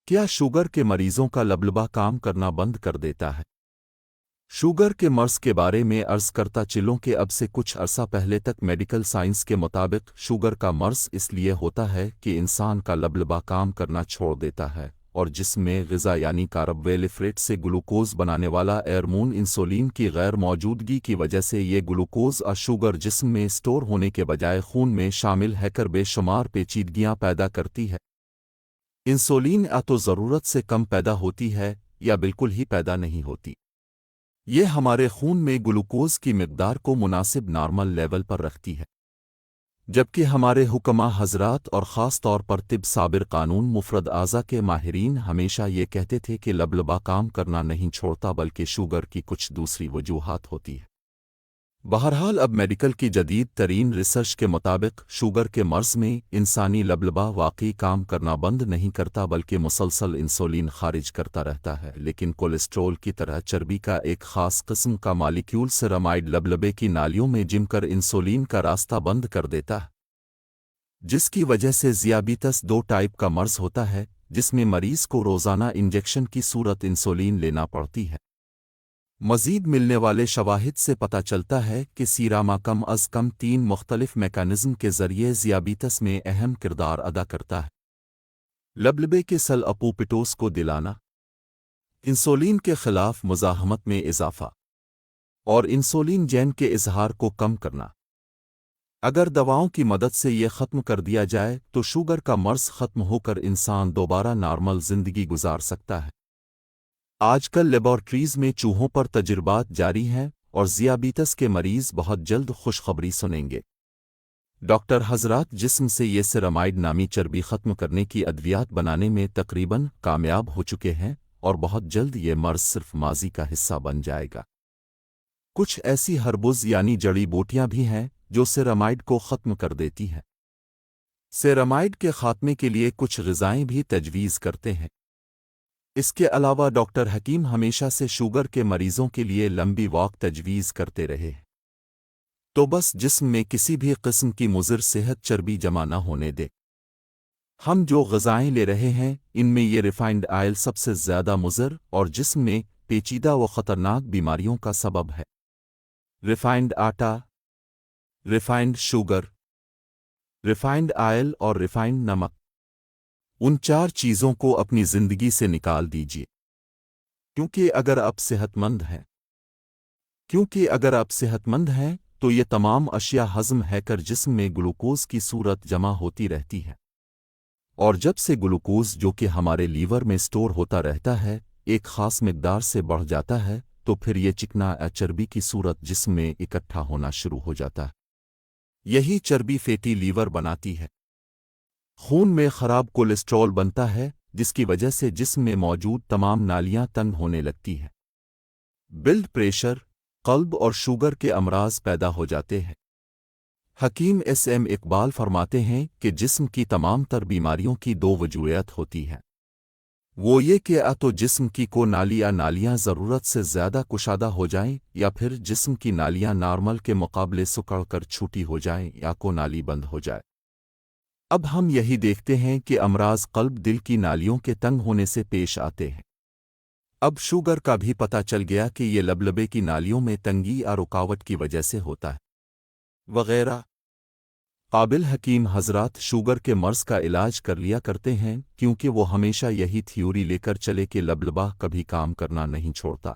کیا شوگر کے مریضوں کا لبلبا کام کرنا بند کر دیتا ہے؟ شوگر کے مرض کے بارے میں عرض کرتا چلوں کہ اب سے کچھ عرصہ پہلے تک میڈیکل سائنس کے مطابق شوگر کا مرض اس لیے ہوتا ہے کہ انسان کا لبلبا کام کرنا چھوڑ دیتا ہے اور جسم میں غذا یعنی کاربوہائیڈریٹ سے گلوکوز بنانے والا ہارمون انسولین کی غیر موجودگی کی وجہ سے یہ گلوکوز اور شوگر جسم میں اسٹور ہونے کے بجائے خون میں شامل ہے کر بے شمار پیچیدگیاں پیدا کرتی ہے۔ انسولین یا تو ضرورت سے کم پیدا ہوتی ہے یا بالکل ہی پیدا نہیں ہوتی۔ یہ ہمارے خون میں گلوکوز کی مقدار کو مناسب نارمل لیول پر رکھتی ہے، جبکہ ہمارے حکماء حضرات اور خاص طور پر طب صابر قانون مفرد اعضاء کے ماہرین ہمیشہ یہ کہتے تھے کہ لبلبا کام کرنا نہیں چھوڑتا بلکہ شوگر کی کچھ دوسری وجوہات ہوتی ہے۔ بہرحال اب میڈیکل کی جدید ترین ریسرچ کے مطابق شوگر کے مرض میں انسانی لبلبا واقعی کام کرنا بند نہیں کرتا بلکہ مسلسل انسولین خارج کرتا رہتا ہے، لیکن کولیسٹرول کی طرح چربی کا ایک خاص قسم کا مالیکیول سیرامائڈ لبلبے کی نالیوں میں جم کر انسولین کا راستہ بند کر دیتا ہے، جس کی وجہ سے ذیابیطس 2 ٹائپ کا مرض ہوتا ہے جس میں مریض کو روزانہ انجیکشن کی صورت انسولین لینا پڑتی ہے۔ مزید ملنے والے شواہد سے پتہ چلتا ہے کہ سیراما کم از کم 3 مختلف میکانزم کے ذریعے ذیابیطس میں اہم کردار ادا کرتا ہے۔ لبلبے کے سیل اپوپٹوس کو دلانا، انسولین کے خلاف مزاحمت میں اضافہ، اور انسولین جین کے اظہار کو کم کرنا۔ اگر دواؤں کی مدد سے یہ ختم کر دیا جائے تو شوگر کا مرض ختم ہو کر انسان دوبارہ نارمل زندگی گزار سکتا ہے۔ آج کل لیبارٹریز میں چوہوں پر تجربات جاری ہیں اور ذیابیطس کے مریض بہت جلد خوشخبری سنیں گے۔ ڈاکٹر حضرات جسم سے یہ سیرامائڈ نامی چربی ختم کرنے کی ادویات بنانے میں تقریباً کامیاب ہو چکے ہیں اور بہت جلد یہ مرض صرف ماضی کا حصہ بن جائے گا۔ کچھ ایسی ہربز یعنی جڑی بوٹیاں بھی ہیں جو سیرامائڈ کو ختم کر دیتی ہیں۔ سیرامائڈ کے خاتمے کے لیے کچھ غذائیں بھی تجویز کرتے ہیں۔ اس کے علاوہ ڈاکٹر حکیم ہمیشہ سے شوگر کے مریضوں کے لیے لمبی واک تجویز کرتے رہے ہیں، تو بس جسم میں کسی بھی قسم کی مضر صحت چربی جمع نہ ہونے دے۔ ہم جو غذائیں لے رہے ہیں ان میں یہ ریفائنڈ آئل سب سے زیادہ مضر اور جسم میں پیچیدہ و خطرناک بیماریوں کا سبب ہے۔ ریفائنڈ آٹا، ریفائنڈ شوگر، ریفائنڈ آئل اور ریفائنڈ نمک، ان 4 چیزوں کو اپنی زندگی سے نکال دیجیے، کیونکہ اگر آپ صحت مند ہیں تو یہ تمام اشیاء ہضم ہے کر جسم میں گلوکوز کی صورت جمع ہوتی رہتی ہے، اور جب سے گلوکوز جو کہ ہمارے لیور میں سٹور ہوتا رہتا ہے ایک خاص مقدار سے بڑھ جاتا ہے تو پھر یہ چکنا یا چربی کی صورت جسم میں اکٹھا ہونا شروع ہو جاتا ہے۔ یہی چربی فیٹی لیور بناتی ہے۔ خون میں خراب کولیسٹرول بنتا ہے جس کی وجہ سے جسم میں موجود تمام نالیاں تنگ ہونے لگتی ہیں۔ بلڈ پریشر، قلب اور شوگر کے امراض پیدا ہو جاتے ہیں۔ حکیم S.M. اقبال فرماتے ہیں کہ جسم کی تمام تر بیماریوں کی 2 وجوہات ہوتی ہیں، وہ یہ کہ یا تو جسم کی کو نالی یا نالیاں ضرورت سے زیادہ کشادہ ہو جائیں یا پھر جسم کی نالیاں نارمل کے مقابلے سکڑ کر چھوٹی ہو جائیں یا کو نالی بند ہو جائے۔ اب ہم یہی دیکھتے ہیں کہ امراض قلب دل کی نالیوں کے تنگ ہونے سے پیش آتے ہیں۔ اب شوگر کا بھی پتہ چل گیا کہ یہ لبلبے کی نالیوں میں تنگی یا رکاوٹ کی وجہ سے ہوتا ہے، وغیرہ۔ قابل حکیم حضرات شوگر کے مرض کا علاج کر لیا کرتے ہیں کیونکہ وہ ہمیشہ یہی تھیوری لے کر چلے کہ لبلبا کبھی کام کرنا نہیں چھوڑتا۔